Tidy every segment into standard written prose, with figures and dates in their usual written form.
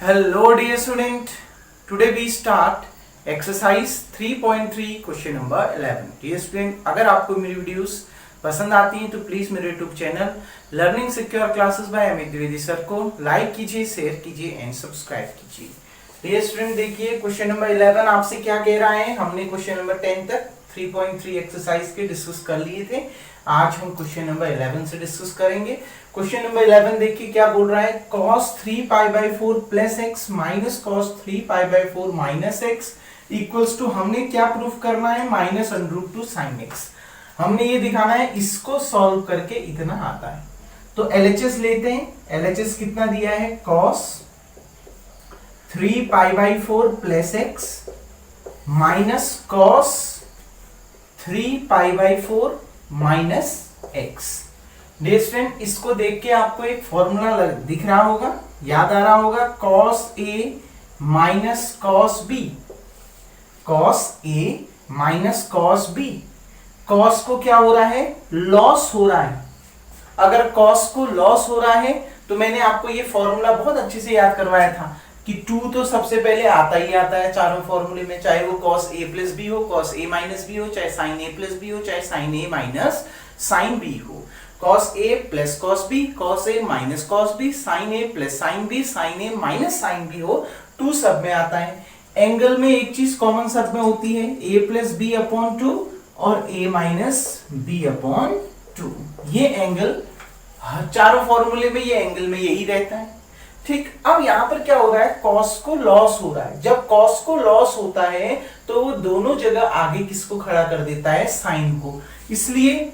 Hello dear student, today we start exercise 3.3 question number 11. Dear student, अगर आपको मेरी videos पसंद आती हैं तो प्लीज मेरे YouTube channel learning secure classes bye Amit Dwivedi sir को लाइक कीजिए, शेयर कीजिए एंड सब्सक्राइब कीजिए. डियर स्टूडेंट, देखिए क्वेश्चन नंबर 11 आपसे क्या कह रहा है. हमने क्वेश्चन नंबर 10 तक 3.3 एक्सरसाइज के डिस्कस कर लिए थे. आज हम क्वेश्चन नंबर 11 से डिस्कस करेंगे. क्वेश्चन नंबर 11 देखिए क्या बोल रहा है. cos 3π/4 plus x minus cos 3π/4 minus x equals to, हमने क्या प्रूफ करना है, माइनस √2 sin x. हमने ये दिखाना है, इसको सॉल्व करके इतना आता है. तो LHS लेते हैं. LHS कितना दिया है, cos 3π/4 plus x minus cos 3π/4 minus x. Dear student, इसको देख के आपको एक फॉर्मूला दिख रहा होगा, याद आ रहा होगा. cos a minus cos b, cos a minus cos b. cos को क्या हो रहा है, लॉस हो रहा है. अगर cos को लॉस हो रहा है तो मैंने आपको ये फॉर्मूला बहुत अच्छे से याद करवाया था कि 2 तो सबसे पहले आता ही आता है चारों फॉर्मूले में, चाहे वो cos a प्लस b हो, cos a माइनस b हो, चाहे sin a प्लस b हो, चाहे sin a minus sin b हो. cos a plus cos b, cos a minus cos b, sin a plus sin b, sin a minus sin b हो, 2 सब में आता है. एंगल में एक चीज कॉमन सब में होती है, a प्लस b अपॉन 2 और a माइनस b अपॉन 2. ये एंगल चारों फॉर्मूले में, ये एंगल में यही रहता है. ठीक. अब यहां पर क्या हो रहा है, cos को लॉस हो रहा है. जब cos को लॉस होता है तो वो दोनों जगह आगे किसको खड़ा कर देता है, sin को. इसलिए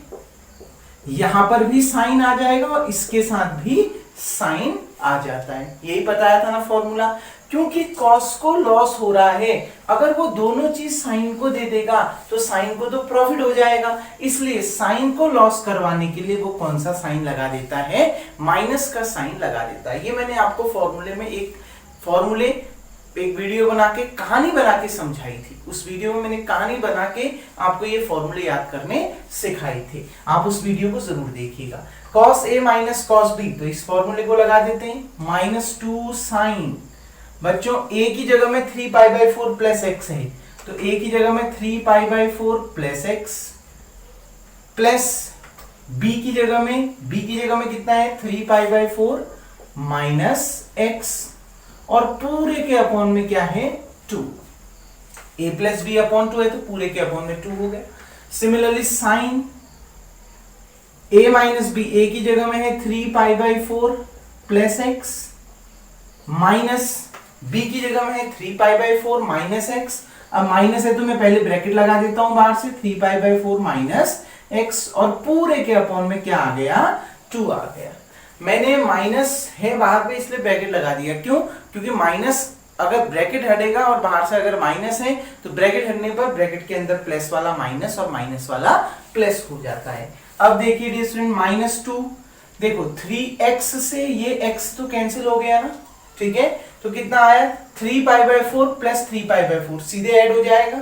यहां पर भी sin आ जाएगा और इसके साथ भी sin आ जाता है. यही बताया था ना फॉर्मूला. क्योंकि cos को लॉस हो रहा है, अगर वो दोनों चीज sin को दे देगा तो sin को तो प्रॉफिट हो जाएगा. इसलिए sin को लॉस करवाने के लिए वो कौन सा साइन लगा देता है, माइनस का साइन लगा देता है. ये मैंने आपको फॉर्मूले में एक वीडियो बना के, कहानी बना के समझाई थी. उस वीडियो में मैंने कहानी बना के आपको ये फॉर्मूले याद करने सिखाए थे. आप उस वीडियो को जरूर देखिएगा. cos a minus cos b, तो इस फॉर्मूले को लगा देते हैं, -2 sin. बच्चों a की जगह में 3π/4 प्लस x है, तो a की जगह में 3π/4 प्लस x प्लस b की जगह में कितना है, 3π/4 माइनस x और पूरे के अपॉन में क्या है, 2. a प्लस b अपॉन 2 है तो पूरे के अपॉन में 2 हो गया. Similarly sign a minus b, a की जगह में है 3π/4 प्लस x माइनस b की जगह में है 3π/4 माइनस x. अब माइनस है तो मैं पहले ब्रैकेट लगा देता हूं बाहर से, 3π/4 माइनस x और पूरे के अपॉन में क्या आ गया, 2 आ गया. मैंने माइनस है बाहर पे इसलिए ब्रैकेट लगा दिया. क्यों? क्योंकि माइनस अगर ब्रैकेट हटेगा और बाहर से अगर माइनस है तो ब्रैकेट हटने पर ब्रैकेट के अंदर प्लस वाला माइनस और माइनस वाला प्लस हो जाता है. अब देखिए डियर स्टूडेंट, -2, देखो 3x से ये x तो कैंसिल हो गया ना, ठीक है. तो कितना आया, 3π/4 प्लस 3π/4 सीधे ऐड हो जाएगा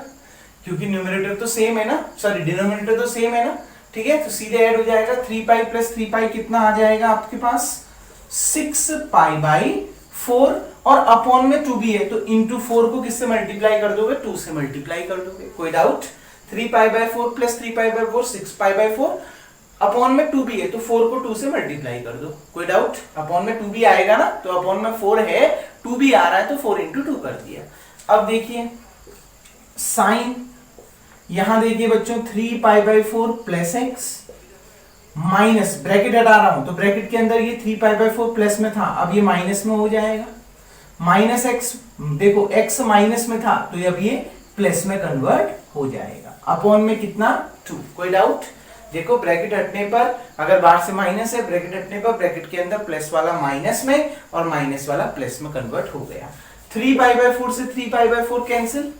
क्योंकि न्यूमरेटर तो सेम है ना, सॉरी डिनोमिनेटर तो सेम है ना, ठीक है. तो सीधे ऐड हो जाएगा. 3π प्लस 3π कितना आ जाएगा आपके पास, 6π/4 और अपॉन में 2 भी है तो इंटू 4 को किससे मल्टीप्लाई कर दोगे, 2 से मल्टीप्लाई कर दोगे. कोई डाउट. 3π/4 प्लस 3π/4 6π/4 अपॉन में 2 भी है तो 4 को 2 से मल्टीप्लाई कर दो. कोई डाउट. अपॉन में 2 भी आएगा ना, तो अपॉन में 4 है, 2 भी आ रहा है तो 4 इंटू 2 कर दिया. अब देखिए साइन, यहां देखिए बच्चों 3π/4 प्लस x माइनस, ब्रैकेट हटा रहा हूं तो ब्रैकेट के अंदर ये 3π/4 प्लस में था, अब ये माइनस में हो जाएगा. माइनस x, देखो x माइनस में था तो अब ये प्लस में कन्वर्ट हो जाएगा. अपॉन में कितना, 2. कोई डाउट. देखो ब्रैकेट हटने पर अगर बाहर से माइनस है, ब्रैकेट हटने पर ब्रैकेट के अंदर प्लस वाला माइनस में और माइनस वाला प्लस में कन्वर्ट हो गया. 3π/4 से 3π/4 कैंसिल,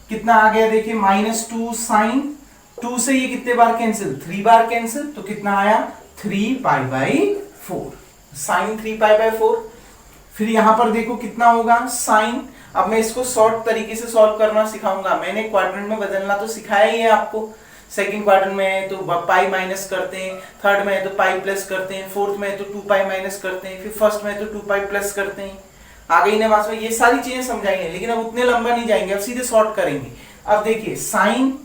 कितना आ गया देखिए, -2 sin. 2 से ये कितने बार कैंसिल, 3 बार कैंसिल, तो कितना आया, 3π/4 sin 3π/4. फिर यहां पर देखो कितना होगा, साइन. अब मैं इसको शॉर्ट तरीके से सॉल्व करना सिखाऊंगा. मैंने क्वाड्रेंट में बदलना तो सिखाया ही है आपको. सेकंड क्वाड्रेंट में है तो पाई माइनस करते हैं, थर्ड में है तो पाई प्लस करते हैं, फोर्थ में है तो 2 पाई माइनस करते हैं, फिर फर्स्ट में है तो 2 पाई प्लस करते हैं. आ गई ना बात में, ये सारी चीजें समझाएंगे लेकिन अब उतने लंबा नहीं जाएंगे, अब सीधे शॉर्ट करेंगे। अब देखिए साइन,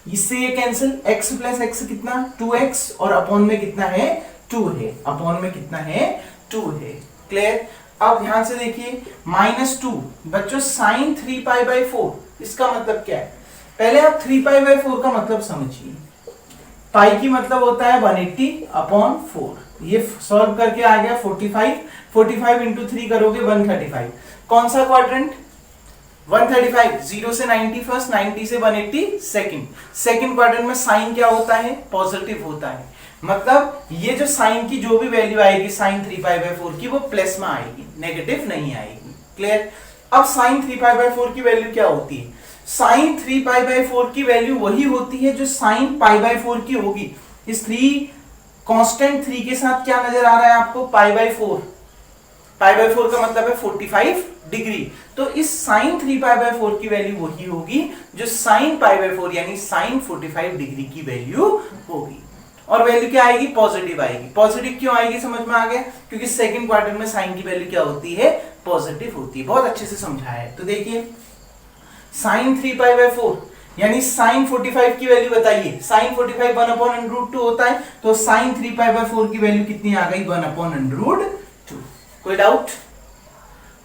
इससे ये कैंसिल, x प्लस एक्स कितना 2x और अपॉन में कितना है 2 है, अपॉन में कितना है 2 है। क्लियर। अब ध्यान से देखिए -2 बच्चों साइन 3π/4, इसका मतलब क्या है, पहले आप 3π/4 का मतलब समझिए। पाई की मतलब होता है 180/4, ये सॉल्व करके आ गया 45 इंटू 3 करोगे 135। कौन सा क्वाड्रेंट 135, 0 से 90 फर्स्ट, 90 से 180 सेकंड क्वाड्रेंट में साइन क्या होता है, पॉजिटिव होता है। मतलब ये जो साइन की जो भी वैल्यू आएगी साइन 3π/4 की, वो प्लस में आएगी, नेगेटिव नहीं आएगी। क्लियर। अब साइन 3π/4 की वैल्यू क्या होती है, साइन 3π/4 की वैल्यू वही होती है जो साइन π/4 की होगी। इस 3 कांस्टेंट 3 के साथ क्या नजर आ रहा है आपको, π/4, π/4 का मतलब है 45 डिग्री। तो इस साइन 3π/4 की वैल्यू वही होगी जो साइन π/4 यानी साइन 45 डिग्री की वैल्यू होगी। और वैल्यू क्या आएगी, पॉजिटिव आएगी। पॉजिटिव क्यों आएगी समझ में आ गया, क्योंकि सेकंड क्वाड्रेंट में साइन की वैल्यू क्या होती है, पॉजिटिव होती है। बहुत अच्छे से समझाया है। तो देखिए साइन 3π/4 यानी साइन 45 की वैल्यू बताइए, साइन 45 1/√2 होता है, तो साइन 3π/4 की वैल्यू कितनी आ गई, 1/√2। कोई डाउट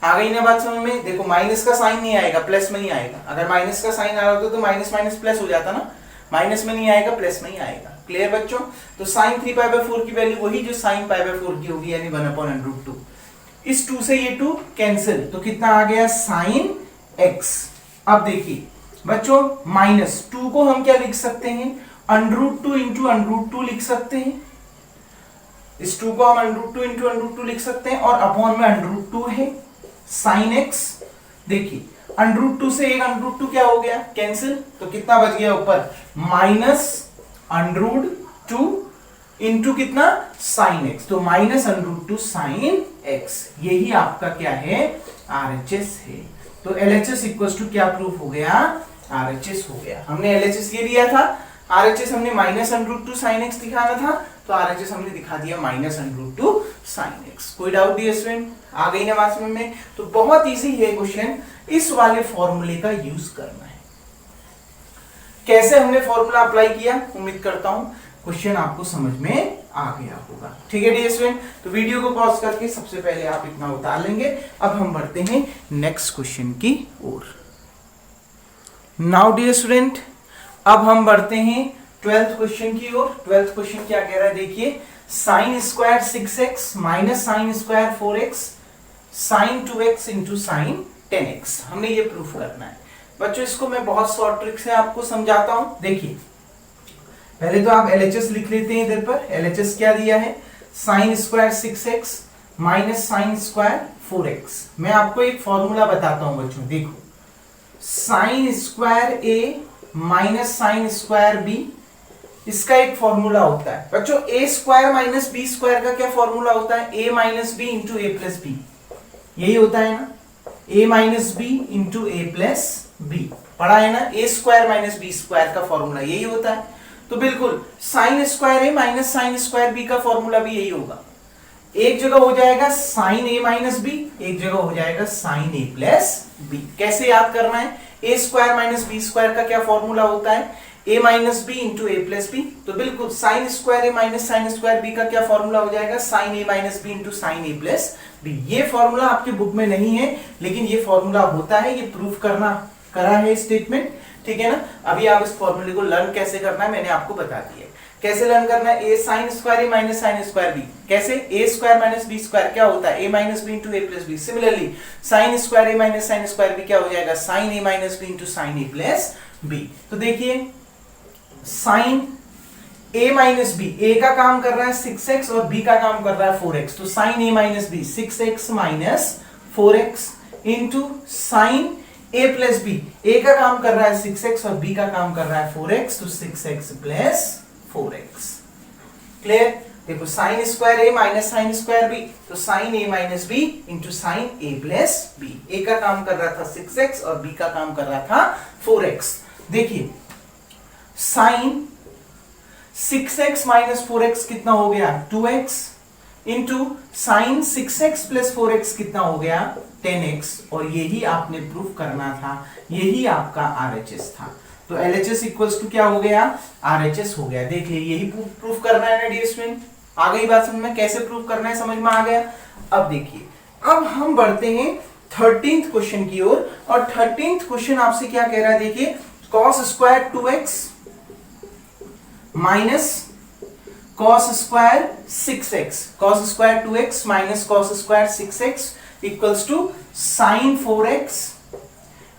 आ गई ना बात समझ में। देखो माइनस का साइन नहीं आएगा, प्लस में नहीं आएगा। अगर माइनस का साइन आ रहा होता तो माइनस माइनस प्लस हो जाता ना, माइनस में नहीं आएगा, प्लस में ही आएगा। क्लियर बच्चों। तो साइन 3π/4 की वैल्यू वही जो साइन π/4 की होगी यानी 1/√2। इस 2 से ये 2 कैंसिल, तो कितना आ गया साइन x। अब देखिए बच्चों -2 को हम क्या लिख सकते हैं, √2 इंटू √2 लिख सकते हैं। इस 2 को हम √2 इंटू √2 लिख सकते हैं और अपॉन में √2 है साइन x। देखिए √2 से एक √2 क्या हो गया, कैंसिल, तो कितना बच गया ऊपर, -√2 इंटू कितना साइन x, तो -√2 साइन x। यही आपका क्या है, RHS है। तो LHS इक्वल्स टू क्या प्रूफ हो गया, RHS हो गया। हमने LHS ये लिया था, RHS हमने -√2 साइन x दिखाना था, तो RHS हमने दिखा दिया -√2 साइन x। कोई डाउट दिया स्टूडेंट, आ गई ना बात समझ में। तो बहुत इजी है क्वेश्चन, इस वाले फॉर्मूले का यूज करना है। कैसे हमने फॉर्मूला अप्लाई किया, उम्मीद करता हूं क्वेश्चन आपको समझ में आ गया होगा। ठीक है डियर स्टूडेंट, तो वीडियो को पॉज करके सबसे पहले आप इतना उतार लेंगे। अब हम बढ़ते हैं नेक्स्ट क्वेश्चन की ओर। नाउ डियर स्टूडेंट, अब हम बढ़ते हैं 12th क्वेश्चन की ओर। 12th क्वेश्चन क्या कह रहा है, देखिए sine square 6x minus sine square 4x sine 2x into sine 10x, हमने ये प्रूफ करना है। बच्चों इसको मैं बहुत शॉर्ट ट्रिक से आपको समझाता हूं। देखिए पहले तो आप LHS लिख लेते हैं। इधर पर LHS क्या दिया है, sign square 6x minus sine square 4x। मैं आपको एक फॉर्मूला बताता हूं बच्चों, देखो sine square a minus sine square b, इसका एक फॉर्मूला होता है बच्चों। a square minus b square का क्या फॉर्मूला होता है, a minus b into a plus b, यही होता है ना, a minus b into a plus b, पढ़ा है ना। a square minus b square का फॉर्मूला यही होता है। तो बिल्कुल sine square a minus sine square b का फॉर्मूला भी यही होगा। एक जगह हो जाएगा साइन a माइनस b, एक जगह हो जाएगा साइन a प्लस b। कैसे याद करना है, a square minus b square का क्या फॉर्मूला होता है, a minus b into a plus b। तो बिल्कुल sine square a minus sine square b का क्या फॉर्मूला हो जाएगा, sine a minus b into sine a plus b। ये फॉर्मूला आपके बुक में नहीं है लेकिन ये फॉर्मूला होता है, ये प्रूफ करा है स्टेटमेंट। ठीक है ना। अभी आप इस फॉर्मूले को लर्न कैसे करना है मैंने आपको बता दिया है। कैसे लर्न करना है, a sine square a minus sine square b, कैसे a square minus b square क्या होता है, a minus b into a plus b। Similarly sine square a minus sine square b क्या हो जाएगा, sine a minus b into sine a plus b। तो देखिए sine a minus b, a का काम कर रहा है 6x और b का काम कर रहा है 4x, तो sine a minus b 6x minus 4x into sine a plus b, a का काम कर रहा है 6x और b का काम कर रहा है 4x, तो 6x प्लस 4x। क्लियर। देखो sine square a minus sine square b, तो sine a minus b into sine a plus b। a का काम कर रहा था 6x और b का काम कर रहा था 4x। देखिए साइन 6x माइनस 4x कितना हो गया, 2x into sign 6x plus 4x कितना हो गया 10x, और यही आपने प्रूफ करना था, यही आपका RHS था। तो LHS इक्वल्स टू क्या हो गया RHS हो गया। देखिए यही प्रूफ करना है ना डियर स्टूडेंट, आ गई बात समझ में, कैसे प्रूफ करना है समझ में आ गया। अब देखिए अब हम बढ़ते हैं 13th क्वेश्चन की ओर, और 13th क्वेश्चन आपसे क्या कह रहा है, देखिए cos square 2x minus cos square 6x, cos square 2x minus cos square 6x equals to sine 4x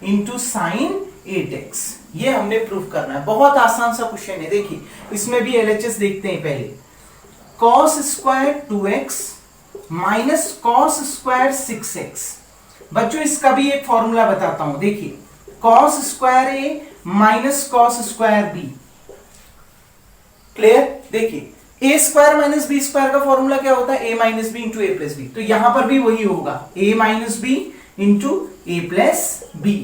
into sine 8x। ये हमने प्रूफ करना है, बहुत आसान सा क्वेश्चन है। देखिए इसमें भी LHS देखते हैं पहले, cos square 2x minus cos square 6x। बच्चों इसका भी एक फॉर्मूला बताता हूं, देखिए cos square a minus cos square b, clear. देखिए a square minus B square का फॉर्मूला क्या होता है, a minus B into A plus B, तो यहां पर भी वही होगा a minus B into A plus B.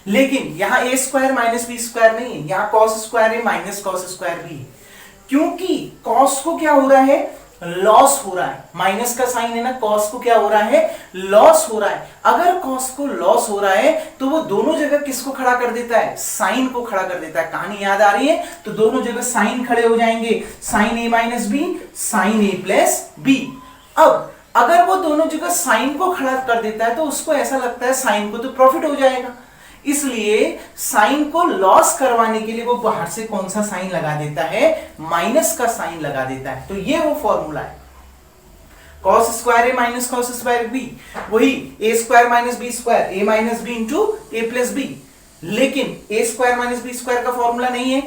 लेकिन यहां a square minus B square नहीं है, यहां cos square a minus cos square b है, क्योंकि cos को क्या हो रहा है लॉस हो रहा है, माइनस का साइन है ना, cos को क्या हो रहा है लॉस हो रहा है। अगर cos को लॉस हो रहा है तो वो दोनों जगह किसको खड़ा कर देता है, साइन को खड़ा कर देता है। कहानी याद आ रही है, तो दोनों जगह साइन खड़े हो जाएंगे, sine a minus B sine a plus B. अब अगर वो दोनों जगह साइन को खड़ा कर देता है तो उसको ऐसा लगता है साइन को तो प्रॉफिट हो जाएगा, इसलिए साइन को लॉस करवाने के लिए वो बाहर से कौन सा साइन लगा देता है, माइनस का साइन लगा देता है। तो ये वो फॉर्मूला है cos square a minus cos square b, वही a square minus b square a minus b into a plus b। लेकिन a square minus b square का फॉर्मूला नहीं है,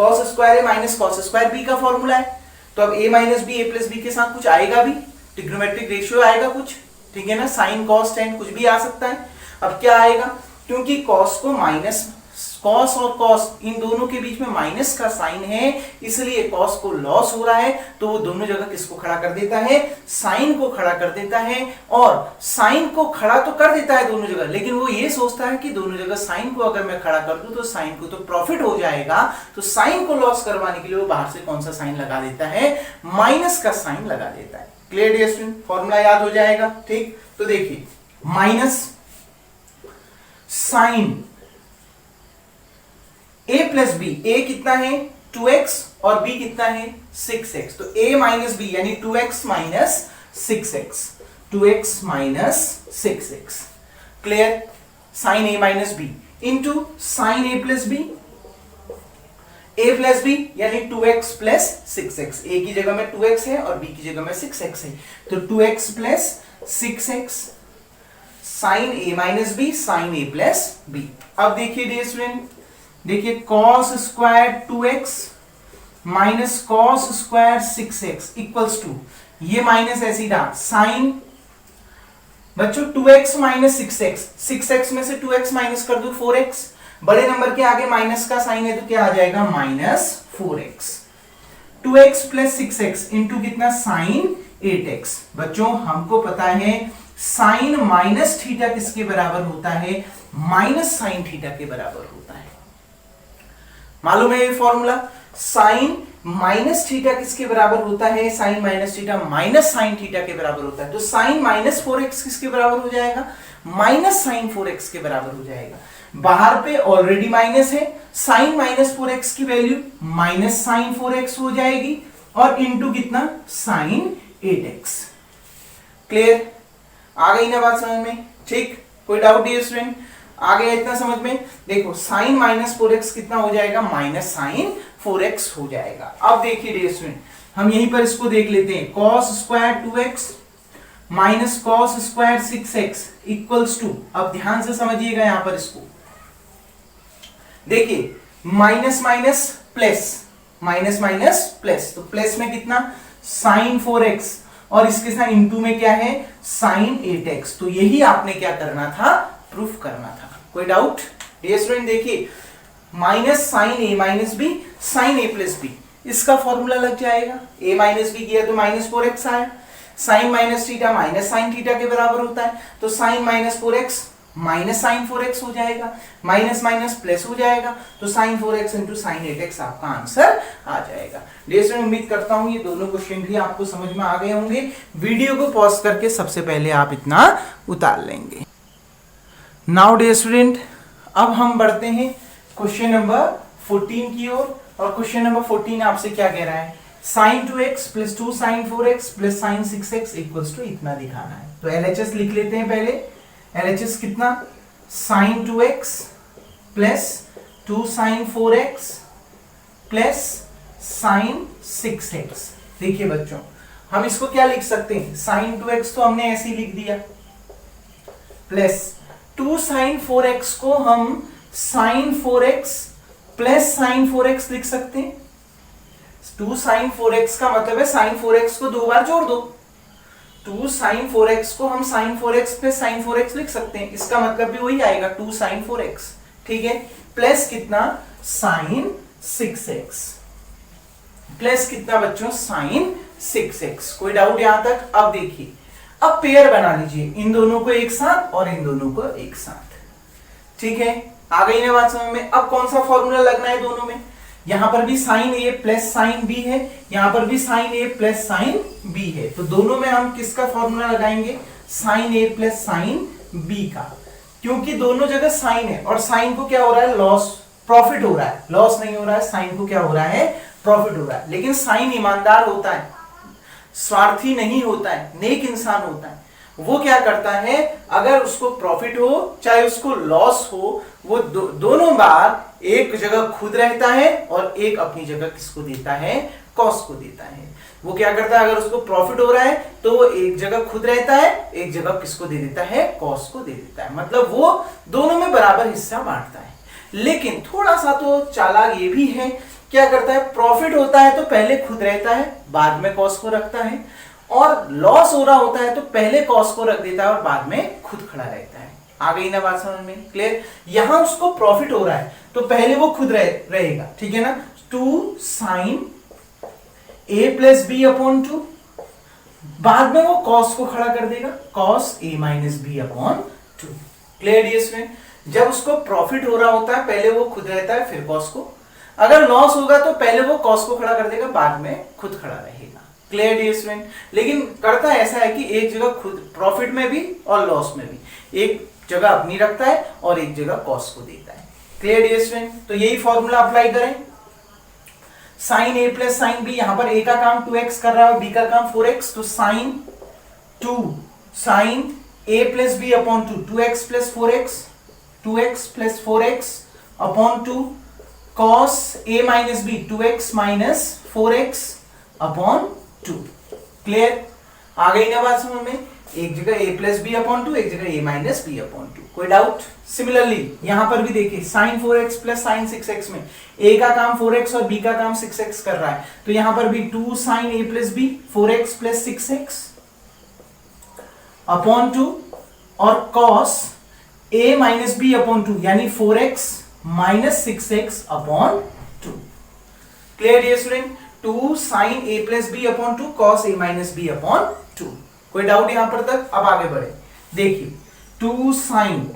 cos square a minus cos square b का formula है। तो अब a minus b a plus b के साथ कुछ आएगा भी, ट्रिग्नोमेट्रिक रेशियो आएगा कुछ, ठीक है ना, साइन cos tan कुछ भी आ सकता है। अब क्या आएगा, क्योंकि cos को माइनस, cos और cos इन दोनों के बीच में माइनस का साइन है, इसलिए cos को लॉस हो रहा है, तो वो दोनों जगह किसको खड़ा कर देता है, साइन को खड़ा कर देता है। और साइन को खड़ा तो कर देता है दोनों जगह, लेकिन वो ये सोचता है कि दोनों जगह साइन को अगर मैं खड़ा कर दूं तो साइन को तो प्रॉफिट हो जाएगा, तो साइन को लॉस करवाने के लिए वो बाहर से कौन सा साइन लगा देता है, माइनस का साइन लगा देता है। क्लियर डियर स्टूडेंट, फॉर्मूला याद हो जाएगा, ठीक। तो देखिए minus sine a plus B, a कितना है 2x और b कितना है 6x, तो a माइनस बी यानी 2x minus 6x, 2x minus 6x, clear. Sine a minus B into sine a plus B, a plus B यानी 2x plus 6x, a की जगह में 2x है और b की जगह में 6x है, तो 2x plus 6x sine a minus B sine a plus B. अब देखिए डियर स्टूडेंट, देखिए cos square 2x minus cos square 6x equals to, ये माइनस ऐसे ही रहा, साइन बच्चों 2x माइनस 6x, 6x में से 2x माइनस कर दो 4x, बड़े नंबर के आगे माइनस का साइन है तो क्या आ जाएगा minus 4x, 2x plus 6x into कितना साइन 8x। बच्चों हमको पता है साइन माइनस थीटा किसके बराबर होता है, माइनस साइन थीटा के बराबर होता है। मालूम है ये फॉर्मूला, साइन माइनस थीटा किसके बराबर होता है, sine minus theta minus sine theta के बराबर होता है। तो साइन माइनस 4x किसके बराबर हो जाएगा, माइनस साइन 4x के बराबर हो जाएगा। बाहर पे ऑलरेडी माइनस है, साइन माइनस 4x की वैल्यू माइनस साइन 4x हो जाएगी और इंटू कितना साइन 8x। क्लियर, आ गई ना बात समझ में, ठीक। कोई डाउट डियर स्टूडेंट, आ गया इतना समझ में। देखो साइन माइनस 4x कितना हो जाएगा, माइनस साइन 4x हो जाएगा। अब देखिए डियर स्टूडेंट, हम यहीं पर इसको देख लेते हैं, cos square 2x minus cos square 6x equals to, अब ध्यान से समझिएगा यहां पर इसको, देखिए minus minus plus, minus minus plus, तो प्लस में कितना साइन 4x और इसके साथ इंटू में क्या है साइन 8x। तो यही आपने क्या करना था, प्रूफ करना था। कोई डाउट डियर स्टूडेंट, देखिए minus sine a minus B sine a plus B, इसका फॉर्मूला लग जाएगा, a माइनस बी किया तो माइनस 4x आया, sine minus theta minus sine theta के बराबर होता है, तो sign minus 4x minus sign 4x हो जाएगा, माइनस माइनस प्लस हो जाएगा, तो sign 4x into sine 8x आपका आंसर आ जाएगा। डियर स्टूडेंट, उम्मीद करता हूं ये दोनों क्वेश्चन भी आपको समझ में आ गए होंगे। वीडियो को पॉज करके सबसे पहले आप इतना उतार लेंगे। नाउ डियर स्टूडेंट, अब हम बढ़ते हैं क्वेश्चन नंबर 14 की ओर। और क्वेश्चन नंबर 14 आपसे क्या कह रहा है, sine 2x plus 2 sine 4x plus sine 6x equals to इतना दिखाना है। तो LHS लिख लेते हैं पहले। LHS कितना, sine 2x plus 2 sine 4x plus sine 6x। देखिए बच्चों, हम इसको क्या लिख सकते हैं, साइन 2x तो हमने ऐसे ही लिख दिया, प्लस 2 साइन 4x को हम sign 4x plus sign 4x लिख सकते हैं। 2 साइन 4x का मतलब है साइन 4x को दो बार जोड़ दो। 2 साइन 4x को हम sign 4x plus sign 4x लिख सकते हैं, इसका मतलब भी वही आएगा 2 साइन 4x, ठीक है। प्लस कितना, साइन 6x, प्लस कितना बच्चों, साइन 6x। कोई डाउट यहां तक? अब देखिए, अब पेयर बना लीजिए इन दोनों को एक साथ और इन दोनों को एक साथ, ठीक है। आ गई ना बात समझ में? अब कौन सा फॉर्मूला लगना है दोनों में, यहां पर भी sign A plus sine B है, यहां पर भी sign A plus sine B है, तो दोनों में हम किसका फॉर्मूला लगाएंगे, sign A plus sine B का, क्योंकि दोनों जगह साइन है और साइन को क्या हो रहा है, लॉस, प्रॉफिट हो रहा है, लॉस नहीं हो रहा है, साइन को क्या हो रहा है, प्रॉफिट हो रहा है। लेकिन साइन ईमानदार होता है, स्वार्थी नहीं होता है, नेक इंसान होता है। वो क्या करता है, अगर उसको प्रॉफिट हो चाहे उसको लॉस हो, वो दोनों बार एक जगह खुद रहता है और एक अपनी जगह किसको देता है, कॉस्ट को देता है। वो क्या करता है, अगर उसको प्रॉफिट हो रहा है तो वो एक जगह खुद रहता है, एक जगह किसको दे देता है, कॉस्ट को दे देता है। मतलब वो दोनों में बराबर हिस्सा बांटता है। लेकिन थोड़ा सा तो चालाक ये भी है, क्या करता है, प्रॉफिट होता है तो पहले खुद रहता है, बाद में कॉस्ट को रखता है, और लॉस हो रहा होता है तो पहले कॉस्ट को रख देता है और बाद में खुद खड़ा रहता है। आ गई ना बात समझ में? क्लियर? यहां उसको प्रॉफिट हो रहा है तो पहले वो खुद रहेगा, ठीक है ना। 2 sine A plus B upon 2, बाद में वो कॉस को खड़ा कर देगा, cos A minus B upon 2। Clear dear? जब उसको प्रॉफिट हो रहा होता है पहले वो खुद रहता है फिर कॉस को, अगर लॉस होगा तो पहले वो कॉस को खड़ा कर देगा बाद में खुद खड़ा रहेगा। Clear dear? लेकिन करता ऐसा है कि एक जगह खुद प्रॉफिट में भी और लॉस में भी, एक जगह अपनी रखता है और एक जगह कॉस्ट को देता है। Clear dear? तो यही फॉर्मूला अप्लाई करें, sine A plus sine B, यहां पर ए का काम 2x कर रहा है, बी का काम 4x, तो sine 2 sine A plus B upon 2, 2x plus 4x, 2x plus 4x upon 2, cos A minus B 2x minus 4x upon 2। Clear? आ गई ना बात समझ में? एक जगह a प्लस बी अपॉन 2, एक जगह a माइनस बी अपॉन 2। कोई डाउट? सिमिलरली यहां पर भी देखिए, sign 4x plus sine 6x में a का काम 4x और b का काम 6x कर रहा है, तो यहां पर भी 2 sine a plus B 4x plus 6x upon 2 और cos a minus B upon 2 यानी 4x minus 6x upon 2। Clear dear student? 2 sine a plus B upon 2 cos a minus B upon 2। कोई डाउट यहां पर तक? अब आगे बढ़े, देखिए 2 sign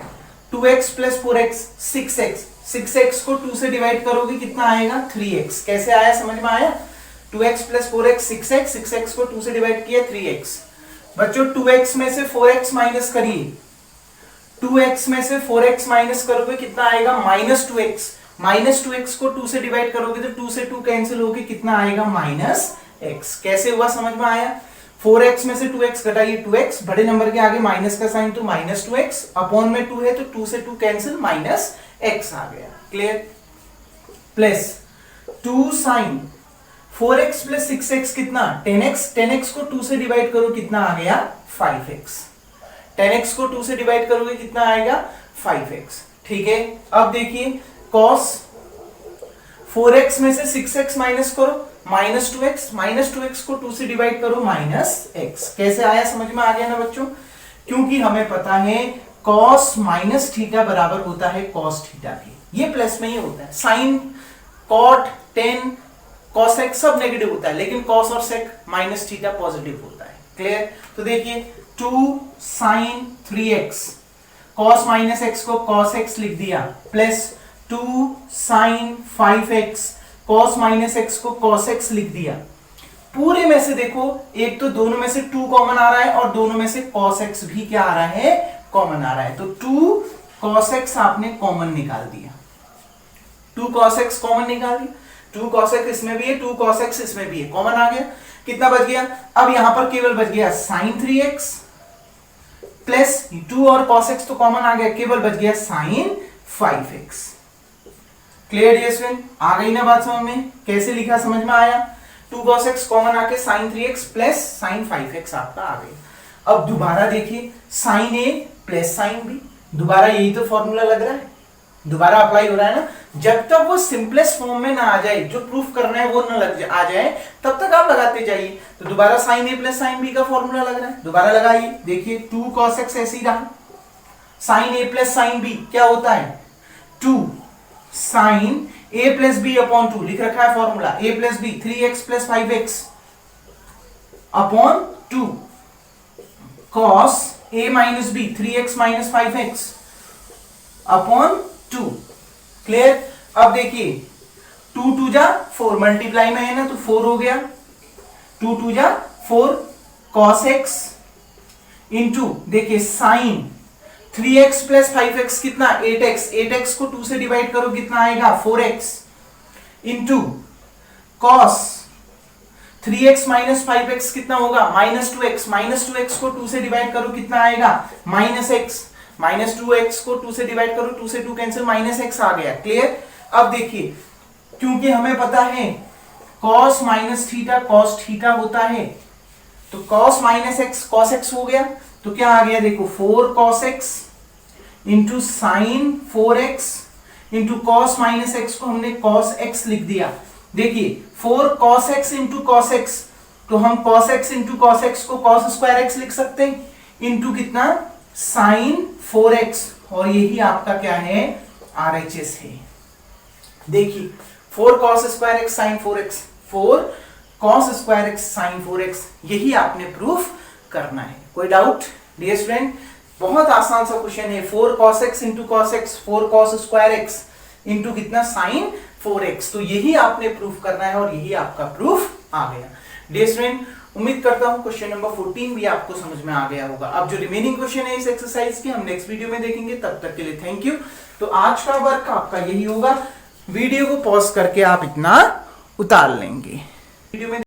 2x plus 4x 6x, 6x को 2 से डिवाइड करोगे कितना आएगा, 3x। कैसे आया, समझ में आया? 2x plus 4x 6x, 6x को 2 से डिवाइड किया 3x। बच्चों 2x में से 4x माइनस करिए, 2x में से 4x माइनस करोगे कितना आएगा, माइनस 2x। माइनस 2x को 2 से डिवाइड करोगे तो 2 से 2 कैंसिल होके कितना आएगा, माइनस x। कैसे हुआ, समझ में आया? 4x में से 2x घटाइए 2x, बड़े नंबर के आगे माइनस का साइन तो माइनस 2x, अपॉन में 2 है तो 2 से 2 कैंसिल, माइनस x आ गया। Clear? Plus 2 sine 4x plus 6x कितना, 10x, 10x को 2 से डिवाइड करो कितना आ गया, 5x। 10x को 2 से डिवाइड करोगे कितना आएगा, 5x। ठीक है, अब देखिए cos 4x में से 6x माइनस करो, माइनस 2x, माइनस 2x को 2 से डिवाइड करो, माइनस x। कैसे आया, समझ में आ गया ना बच्चों? क्योंकि हमें पता है cos माइनस थीटा बराबर होता है cos थीटा के, ये प्लस में ही होता है। साइन, cot, tan, cosec सब नेगेटिव होता है, लेकिन cos और sec माइनस थीटा पॉजिटिव होता है। क्लियर? तो देखिए 2 sin 3x cos minus x को cos x लिख दिया, plus 2 sin 5x, cos minus x को cos x लिख दिया। पूरे में से देखो, एक तो दोनों में से 2 कॉमन आ रहा है और दोनों में से cos x भी क्या आ रहा है, कॉमन आ रहा है। तो 2 cos x आपने कॉमन निकाल दिया, 2 cos x कॉमन निकाल दिया, 2 cos x इसमें भी है, 2 cos x इसमें भी है, कॉमन आ गया। कितना बच गया, अब यहां पर केवल बच गया sin 3x प्लस 2 और cos x तो कॉमन आ गया, केवल बच गया sin 5x। Clear dear student, आ गई ना बात समझ में, कैसे लिखा समझ में आया। 2 cos x कॉमन आके sin 3x plus sin 5x आपका आ गया। अब दोबारा देखिए, sin a plus sin b, दोबारा यही तो फॉर्मूला लग रहा है, दोबारा अप्लाई हो रहा है ना। जब तक वो सिंपलेस्ट फॉर्म में ना आ जाए, जो प्रूफ करना है वो ना आ जाए, तब तक आप लगाते जाइए। तो दोबारा sin a plus sin b का फॉर्मूला लग रहा है, दोबारा लगाइए। देखिए 2 cos x ऐसे ही रहा, sin a plus sin b क्या होता है, 2 sin a plus b upon 2 लिख रखा है formula, a plus b 3x plus 5x upon 2 cos a minus b 3x minus 5x upon 2। Clear. अब देखिए 2 2 जा 4 मल्टीप्लाई में है ना, तो 4 हो गया, 2 2 जा 4 cos x इंटू देखिए sin 3x प्लस 5x कितना 8x, 8x को 2 से डिवाइड करो कितना आएगा 4x into cos 3x minus 5x कितना होगा माइनस 2x, माइनस 2x को 2 से डिवाइड करो कितना आएगा माइनस x, माइनस 2x को 2 से डिवाइड करो, 2 से 2 कैंसिल, माइनस x आ गया। क्लियर। अब देखिए, क्योंकि हमें पता है cos minus theta cos theta होता है, तो cos minus x cos x हो गया, तो क्या आ गया देखो 4 cos x into sine 4x into cos minus x को हमने cos x लिख दिया। देखिए 4 cos x into cos x, तो हम cos x into cos x को cos स्क्वायर x लिख सकते हैं, इंटू कितना sin 4x, और यही आपका क्या है RHS है। देखिए 4 cos square x sin 4x, 4 cos square x sin 4x, यही आपने प्रूफ करना है। कोई डाउट डियर स्टूडेंट, बहुत आसान सा क्वेश्चन है। 4 cos x into cos x, 4 cos square x into कितना sin 4x, तो यही आपने प्रूफ करना है और यही आपका प्रूफ आ गया। डियर स्टूडेंट, उम्मीद करता हूं क्वेश्चन नंबर 14 भी आपको समझ में आ गया होगा। अब जो रिमेनिंग क्वेश्चन है इस एक्सरसाइज के हम नेक्स्ट वीडियो में देखेंगे, तब तक के लिए थैंक यू। तो आज का वर्क आपका यही होगा, वीडियो को पॉज करके आप इतना उतार लेंगे। वीडियो में